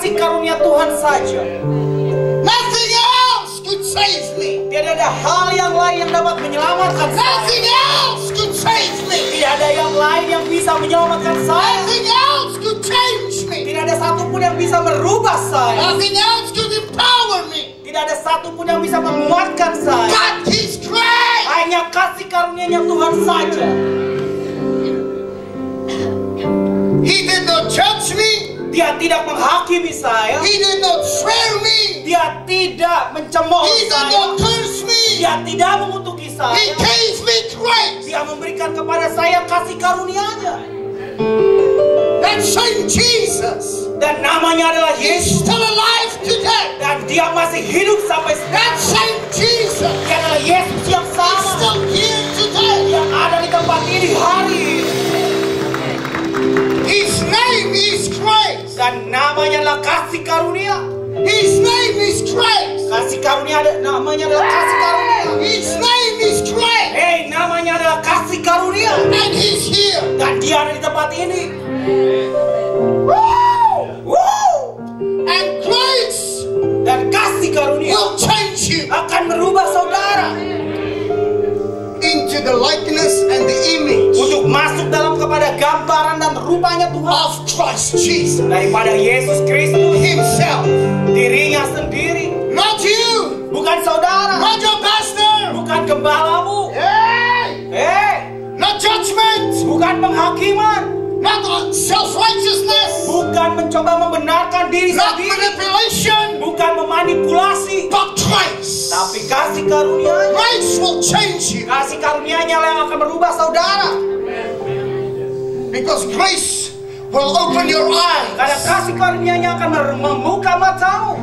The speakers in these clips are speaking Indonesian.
kasih karunia Tuhan saja. Nothing else could save me. Tidak ada hal yang lain yang dapat menyelamatkan saya. Nothing else could save me. Tidak ada yang lain yang bisa menyelamatkan saya. Nothing else could change me. Tidak ada satupun yang bisa merubah saya. Nothing else could empower me. Tidak ada satupun yang bisa menguatkan saya. But His grace. Hanya kasih karunia-Nya Tuhan saja. He did not judge me. Dia tidak menghakimi saya. He did not swear me. Dia tidak mencemooh He did saya. not curse me. Dia tidak mengutuki He saya. gave me grace. Dia memberikan kepada saya kasih karunia-Nya. That same Jesus Dan namanya adalah is Yesus. still alive today. Dan dia masih hidup sampai sekarang. That same Jesus Dia adalah Yesus yang is sama. still here today. Yang ada di tempat ini hari ini. His name is grace. Dan namanya adalah kasih karunia. His name is grace. Kasih karunia namanya adalah kasih karunia. His name is grace. Namanya adalah kasih karunia. And He's here. Dan dia ada di tempat ini. And grace Dan kasih karunia will change you akan merubah saudara into the likeness and the image untuk masuk dalam kepada gambaran dan rupanya Tuhan of Christ Jesus daripada Yesus Kristus Himself. dirinya sendiri. Not you. Bukan saudara, Not your pastor. bukan gembalamu, Not judgment. bukan penghakiman, Not self-righteousness. bukan mencoba membenarkan diri Not sendiri, manipulation. bukan memanipulasi, But grace. tapi kasih karunia. Grace will change you. Kasih karunia-Nya yang akan merubah saudara. Because grace will open your Karena eyes kasih karunia-Nya akan membuka matamu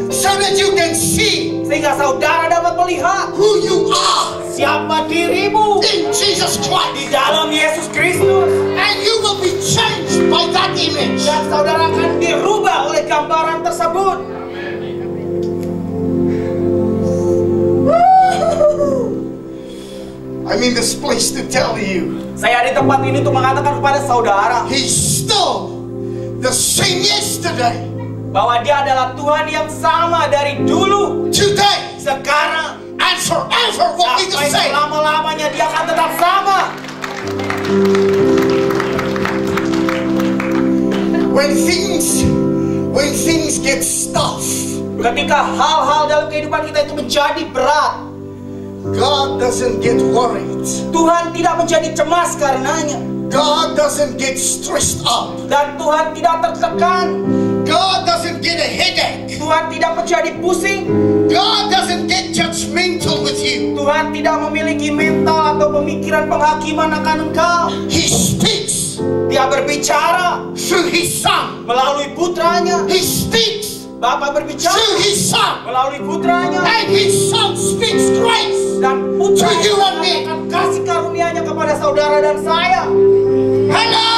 so that you can see sehingga saudara dapat melihat who you are siapa dirimu in Jesus di Christ. dalam Yesus Kristus. And you will be changed by that image. Dan saudara akan dirubah oleh gambaran tersebut. I'm in this place to tell you, Saya di tempat ini untuk mengatakan kepada saudara He's still the same yesterday, bahwa Dia adalah Tuhan yang sama dari dulu, today, sekarang, and forever. What we sampai just say. selama-lamanya. Dia akan tetap sama. When things get tough, Ketika hal-hal dalam kehidupan kita itu menjadi berat, God doesn't get worried. Tuhan tidak menjadi cemas karenanya. God doesn't get stressed up. Dan Tuhan tidak tertekan. God doesn't get a headache. Tuhan tidak menjadi pusing. God doesn't get judgmental with you. Tuhan tidak memiliki mental atau pemikiran penghakiman akan engkau. He speaks Dia berbicara through His Son. melalui putranya. He speaks Bapa berbicara through His Son. melalui putranya. And His Son speaks grace. Dan putra To you and me. akan kasih karunia-Nya kepada saudara dan saya. Hello!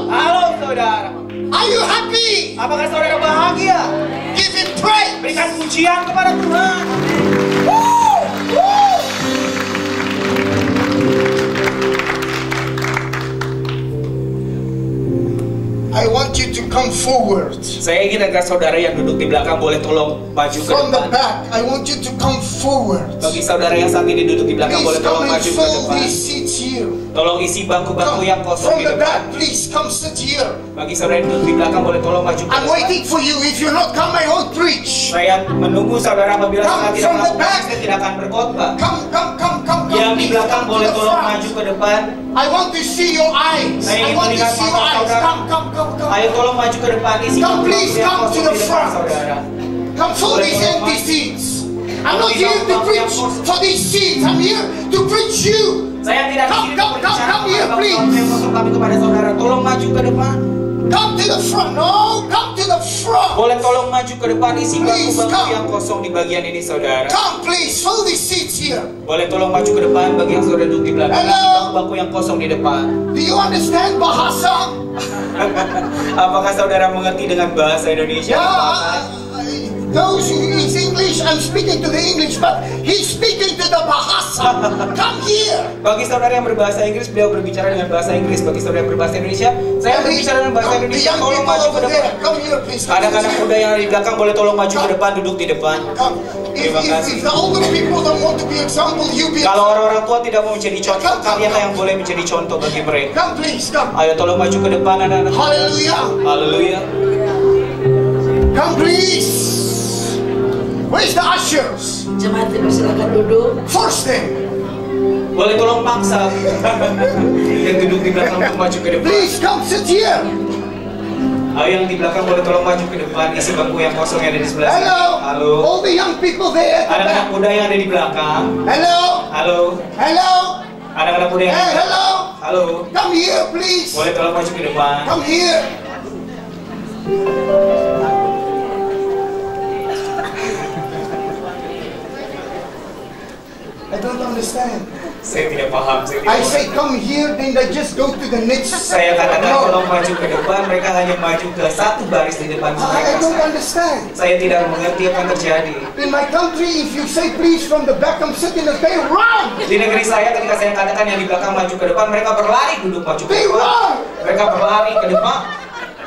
Halo saudara, Are you happy? apakah saudara bahagia? Give Him praise. Berikan pujian kepada Tuhan. Woo! Woo! I want you to come forward. Saya ingin agar saudara yang duduk di belakang boleh tolong maju ke From the depan. back, I want you to come forward. Bagi saudara yang saat ini duduk di belakang boleh Please tolong come and maju ke fill depan. these seats here. Tolong isi bangku-bangku yang kosong From di the depan. back, please come sit here. Bagi saudara yang duduk di belakang boleh tolong maju ke I'm depan. waiting for you. If you're not come, I won't preach. Saya menunggu saudara apabila Come saudara tidak from the melakukan, back. saya tidak akan berkhotbah. Come. Yang di Please belakang come to boleh the tolong front. maju ke depan. I want to see your eyes. Saya I ingin want to melihat see your mata eyes. saudara. Come. Ayo tolong maju ke depan, isi Come, please, bangku yang come to kosong the di depan front. saudara. Come fill these empty seats. I'm not here to preach for these seats. I'm here to preach you. Saya tidak Come, ingin come berbicara here, kepada please. bangku yang kosong, tapi kepada saudara, tolong maju ke depan. Come to the front. No, come to the front. Boleh tolong maju ke depan, isi Please, bangku-bangku come. yang kosong di bagian ini saudara. Come, please. Fill these seats here. Boleh tolong maju ke depan bagi yang saudara duduk di belakang. Hello. Isi bangku-bangku yang kosong di depan. Do you understand Bahasa? Apakah saudara mengerti dengan bahasa Indonesia? Yeah, Bapak? those who is English, I'm speaking to the English, but he's speaking to the Bahasa. Come here. Bagi saudara yang berbahasa Inggris, beliau berbicara dengan bahasa Inggris. Bagi saudara yang berbahasa Indonesia, saya berbicara dengan bahasa The Indonesia. young Tolong people maju ke over depan. there, come here, please. Anak-anak muda yang ada di belakang boleh tolong maju ke depan, duduk di depan. Come. If the older people don't want to be example, you be. Kalau orang-orang tua tidak mau menjadi contoh, kalianlah yang boleh menjadi contoh bagi mereka. Come, please, come. Ayo tolong maju ke depan anak-anak. Hallelujah. Haleluya. Come, please. Where's the ushers? Jemaat dipersilakan duduk. Force them. Boleh tolong paksa yang duduk di belakang untuk maju ke depan. Please come sit here. Ayo yang di belakang boleh tolong maju ke depan, isi bangku yang kosong yang ada di sebelah sini. Hello. Halo. All the young people there. at the Anak-anak back. muda yang ada di belakang. Hello. Halo. Hello. Anak-anak muda yang ada Hey, di belakang. hello. Halo. Come here, please. Boleh tolong maju ke depan. Come here. I don't understand. Saya tidak paham. I say come here, then they just go to the next. Saya katakan No. tolong maju ke depan, mereka hanya maju ke satu baris di depan I mereka. don't understand. Saya tidak mengerti apa yang terjadi. In my country, if you say please from the back, I'm sitting there, they run. Di negeri saya ketika saya katakan yang di belakang maju ke depan, mereka berlari duduk maju ke They depan. run. Mereka berlari ke depan.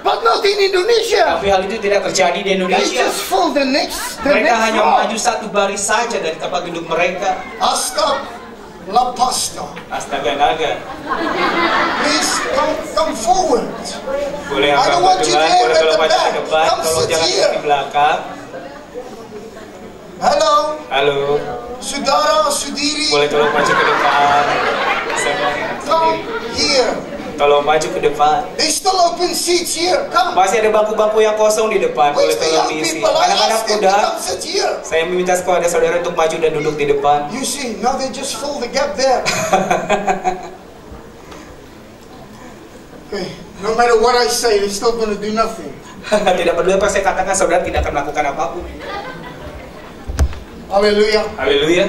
But not in Indonesia. Tapi hal itu tidak terjadi di They Indonesia. just follow the next Mereka hanya row. maju satu baris saja dari tempat duduk mereka. Asta la pasta. Astaga naga. Please come forward. Boleh I angkat don't want you tangan, there boleh at tolong the maju ke back. depan, Come tolong sit jangan here. duduk di belakang. Hello, Halo, Sudara, Sudiri. boleh tolong maju ke depan. Come here. Tolong maju ke depan. There's still open seats here. Come. Masih ada bangku-bangku yang kosong di depan, boleh Where's the tolong young diisi. people? I Anak-anak asked them to muda, come sit here. saya meminta kepada saudara untuk maju dan duduk di depan. You see, now they just fill the gap there. Okay, no matter what I say, they're still going to do nothing. Tidak peduli apa saya katakan, saudara tidak akan melakukan apapun. Hallelujah. Haleluya.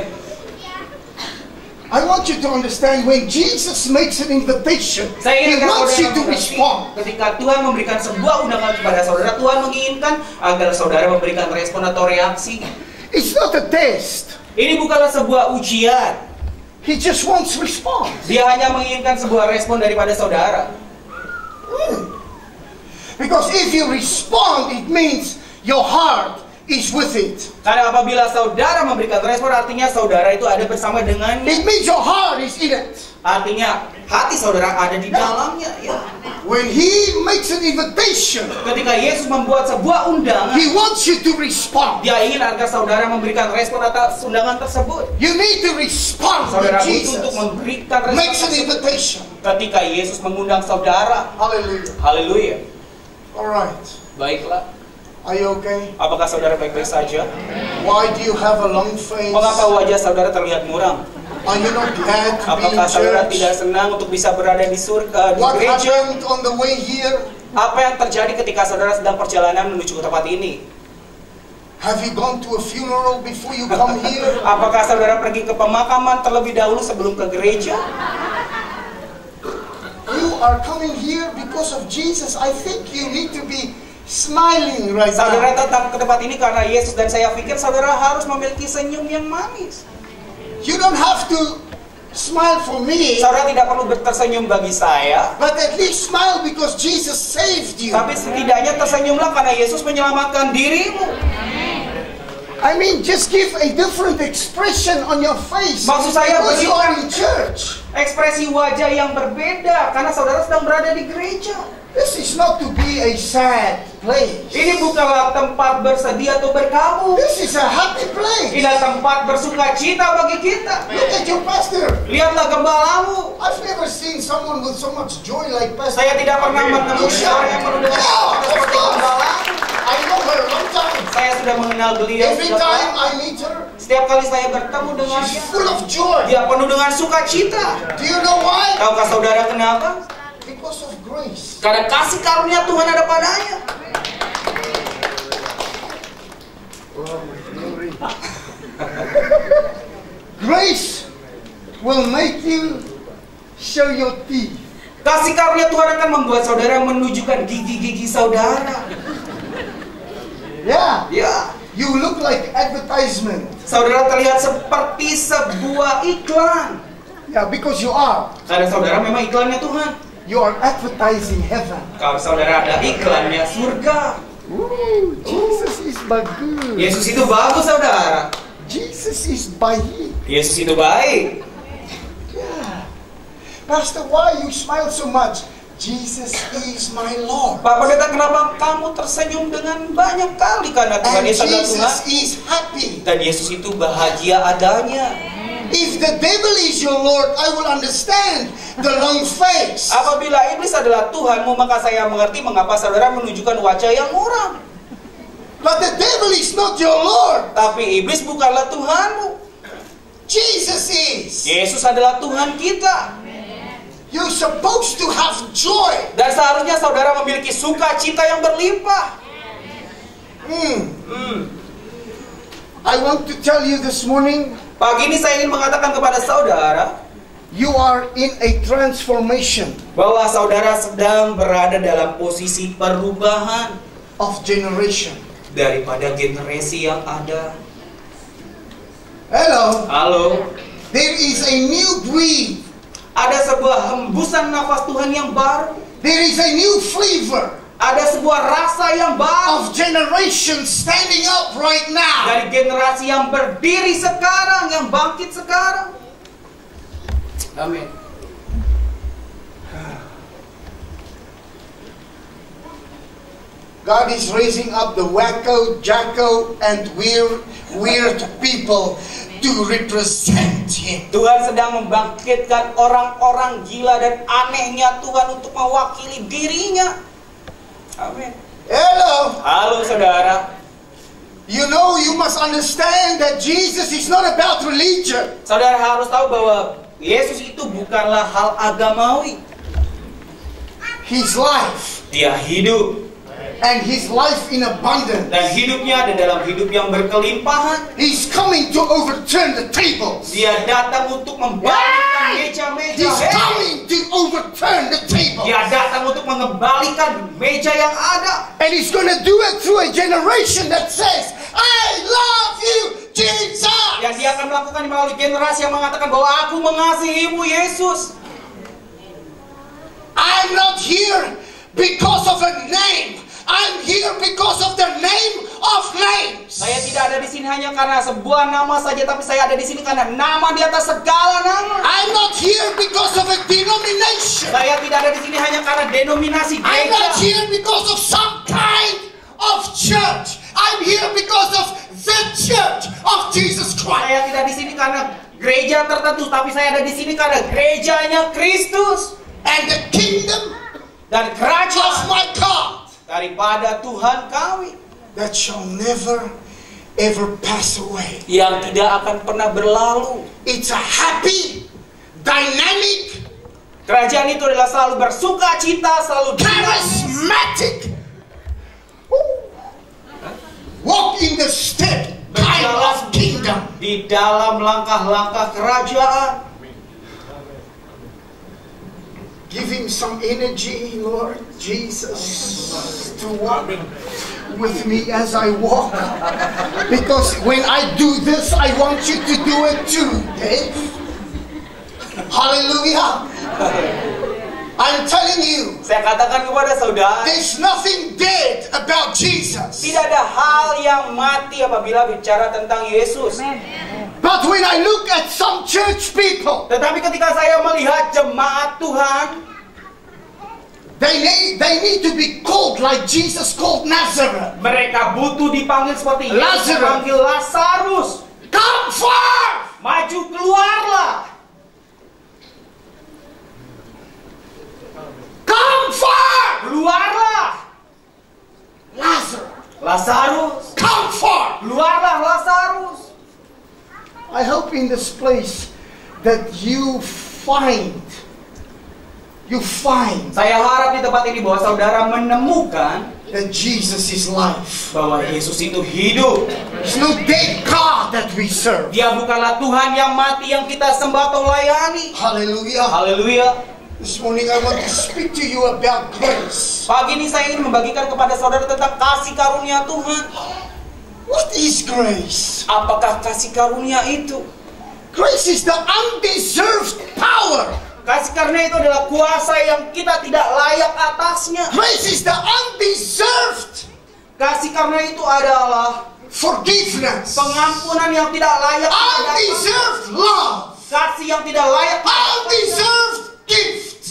I want you to understand when Jesus makes an invitation, Saya He ingin wants you to saudara respond. mengerti, ketika Tuhan memberikan sebuah undangan kepada saudara, Tuhan menginginkan agar saudara memberikan respon atau reaksi. It's not a test. Ini bukanlah sebuah ujian. He just wants response. Dia hanya menginginkan sebuah respon daripada saudara. Because if you respond, it means your heart is with it. Karena apabila saudara memberikan respon, artinya saudara itu ada bersama dengannya. It means your heart is in it. Artinya hati saudara ada di dalamnya. Ya. When He makes an invitation, Ketika Yesus membuat sebuah undangan, He wants you to respond. Dia ingin agar saudara memberikan respon atas undangan tersebut. You need to respond Saudara when butuh untuk Jesus memberikan respon makes an tersebut. invitation. Ketika Yesus mengundang saudara. Hallelujah. Haleluya. Alright. Baiklah. Are you okay? Apakah saudara baik-baik saja? Why do you have a long face? Mengapa wajah saudara terlihat muram? Are you not glad to be in Apakah saudara church? tidak senang untuk bisa berada di surga, di What gereja? happened on the way here? Apa yang terjadi ketika saudara sedang perjalanan menuju ke tempat ini? Have you gone to a funeral before you come here? Apakah saudara pergi ke pemakaman terlebih dahulu sebelum ke gereja? You are coming here because of Jesus. I think you need to be smiling right Saudara now. datang ke tempat ini karena Yesus, dan saya pikir saudara harus memiliki senyum yang manis. You don't have to smile for me, Saudara tidak perlu tersenyum bagi saya, but at least smile because Jesus saved you. tapi setidaknya tersenyumlah karena Yesus menyelamatkan dirimu. I mean, just give a different expression on your face Maksud saya because you berikan are in church. ekspresi wajah yang berbeda karena saudara sedang berada di gereja. This is not to be a sad place. Ini bukanlah tempat bersedih atau berkabung. This is a happy place. Ini tempat bersuka cita bagi kita. Look at your pastor. Lihatlah gembalamu. I've never seen someone with so much joy like Pastor. Saya tidak pernah bertemu orang yang penuh dengan sukacita seperti gembalamu. I know her a long time. Saya sudah mengenal beliau Every sudah time lama. I meet her, Setiap kali saya bertemu she's dengannya, full of joy. dia penuh dengan sukacita. Do you know why? Tahukah saudara kenapa? Because of grace. Karena kasih karunia Tuhan ada padanya. Grace will make you show your teeth. Kasih karunia Tuhan akan membuat saudara menunjukkan gigi-gigi saudara. Yeah. Ya, You look like advertisement. Saudara terlihat seperti sebuah iklan. Yeah, because you are. Karena saudara memang iklannya Tuhan. You are advertising heaven. Kalau saudara ada iklannya surga. Jesus is bagus. Yesus itu bagus, saudara. Jesus is baik. Yesus itu baik. Yeah. Pastor, why you smile so much? Jesus is my Lord. Pak Pendeta, kenapa kamu tersenyum dengan banyak kali? Karena Tuhan And Yesus adalah Tuhan. Jesus is happy. Dan Yesus itu bahagia adanya. If the devil is your Lord, I will understand the long face. Apabila iblis adalah Tuhanmu, maka saya mengerti mengapa saudara menunjukkan wajah yang muram. But the devil is not your Lord. Tapi iblis bukanlah Tuhanmu. Jesus is. Yesus adalah Tuhan kita. You're supposed to have joy. Dan seharusnya saudara memiliki sukacita yang berlimpah. I want to tell you this morning, Pagi ini saya ingin mengatakan kepada saudara, you are in a transformation bahwa saudara sedang berada dalam posisi perubahan of generation. daripada generasi yang ada. Hello. Halo. There is a new breath. Ada sebuah hembusan nafas Tuhan yang baru. There is a new flavor Ada sebuah rasa yang baru of generation standing up right now. dari generasi yang berdiri sekarang, yang bangkit sekarang. Amin. God is raising up the wacko, jacko, and weird people to represent Him. Tuhan sedang membangkitkan orang-orang gila dan anehnya Tuhan untuk mewakili dirinya. Amin. Hello. Halo saudara. You know, you must understand that Jesus is not about religion. Saudara harus tahu bahwa Yesus itu bukanlah hal agamawi. His life, Dia hidup and His life in abundance. dan hidupnya ada dalam hidup yang berkelimpahan. He's coming to overturn the tables. Dia datang untuk membalikkan meja-meja. He's coming to overturn the tables. Dia datang untuk mengembalikan meja yang ada. And He's going to do it through a generation that says, I love you, Jesus. Yang dia akan melakukan melalui generasi yang mengatakan bahwa aku mengasihimu, Yesus. I'm not here because of a name. I'm here because of the name of names. Saya tidak ada di sini hanya karena sebuah nama saja, tapi saya ada di sini karena nama di atas segala nama. I'm not here because of a denomination. Saya tidak ada di sini hanya karena denominasi I'm not gereja. here because of some kind of church. I'm here because of the church of Jesus Christ. Saya tidak di sini karena gereja tertentu, tapi saya ada di sini karena gerejanya Kristus And the kingdom dan of kerajaan my God daripada Tuhan kami that shall never ever pass away. yang tidak akan pernah berlalu. It's a happy, dynamic, Kerajaan itu adalah selalu bersuka cita, selalu dinamis, charismatic, walk in the step kind of kingdom. di dalam langkah-langkah kerajaan. Give Him some energy, Lord Jesus, to walk with me as I walk. Because when I do this, I want you to do it too, Dave. Hallelujah. I'm telling you, Saya katakan kepada saudara, there's nothing dead about Jesus. tidak ada hal yang mati apabila bicara tentang Yesus. But when I look at some church people, Tetapi ketika saya melihat jemaat Tuhan, they need to be called like Jesus called Nazareth. mereka butuh dipanggil seperti Yesus Lazarus. memanggil Lazarus. Come forth! Maju keluarlah. Come forth! Keluarlah. Lazarus! Lazarus. Come forth! Keluarlah Lazarus. I hope in this place that you find. Saya harap di tempat ini bahwa saudara menemukan that Jesus is life. bahwa Yesus itu hidup. It's no dead God that we serve. Dia bukanlah Tuhan yang mati yang kita sembah atau layani. Hallelujah. Haleluya. This morning I want to speak to you about grace. Pagi ini saya ingin membagikan kepada saudara tentang kasih karunia Tuhan. What is grace? Apakah kasih karunia itu? Grace is the undeserved power. Kasih karunia itu adalah kuasa yang kita tidak layak atasnya. Grace is the undeserved Kasih karunia itu adalah forgiveness. pengampunan yang tidak layak kita dapat. Undeserved love. Kasih yang tidak layak kita dapat. Undeserved gift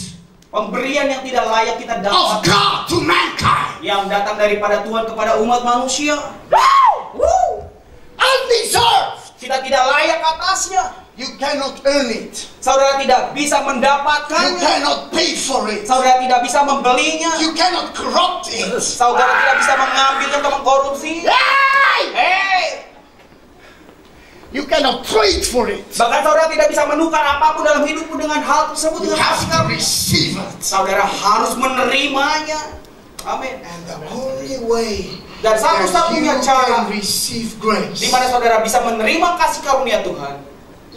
Pemberian yang tidak layak kita of dapat. God to mankind. Yang datang daripada Tuhan kepada umat manusia. Undeserved. Kita tidak layak atasnya. You cannot earn it. Saudara tidak bisa You mendapatkannya. cannot pay for it. Saudara tidak bisa membelinya. You cannot corrupt it. Saudara tidak bisa mengambilnya atau mengkorupsi. Hey! You cannot trade for it. Bahkan saudara tidak bisa menukar apapun dalam hidupmu dengan hal tersebut. You Dengan have kasih to karunia. receive it. Saudara harus menerimanya. Amin. And the only way Dan that satu-satunya you cara can receive grace, di mana saudara bisa menerima kasih karunia Tuhan.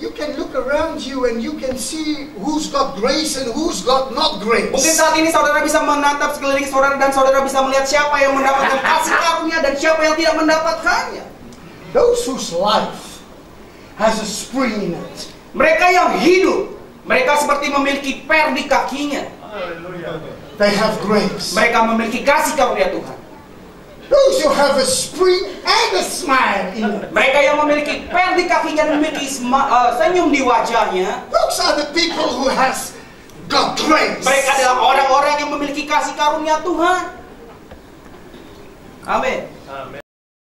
you can look around you and you can see who's got grace and who's got not grace. Mungkin saat ini saudara bisa menatap sekeliling saudara dan saudara bisa melihat siapa yang mendapatkan kasih karunia dan siapa yang tidak mendapatkannya. Those whose life has a spring in it. Mereka yang hidup, mereka seperti memiliki per di kakinya. They have grace. Mereka memiliki kasih karunia Tuhan. Those who have a spring and a smile in it. Mereka yang memiliki per di kakinya dan memiliki senyum di wajahnya. Those are the people who has got grace. Mereka adalah orang-orang yang memiliki kasih karunia Tuhan. Amin.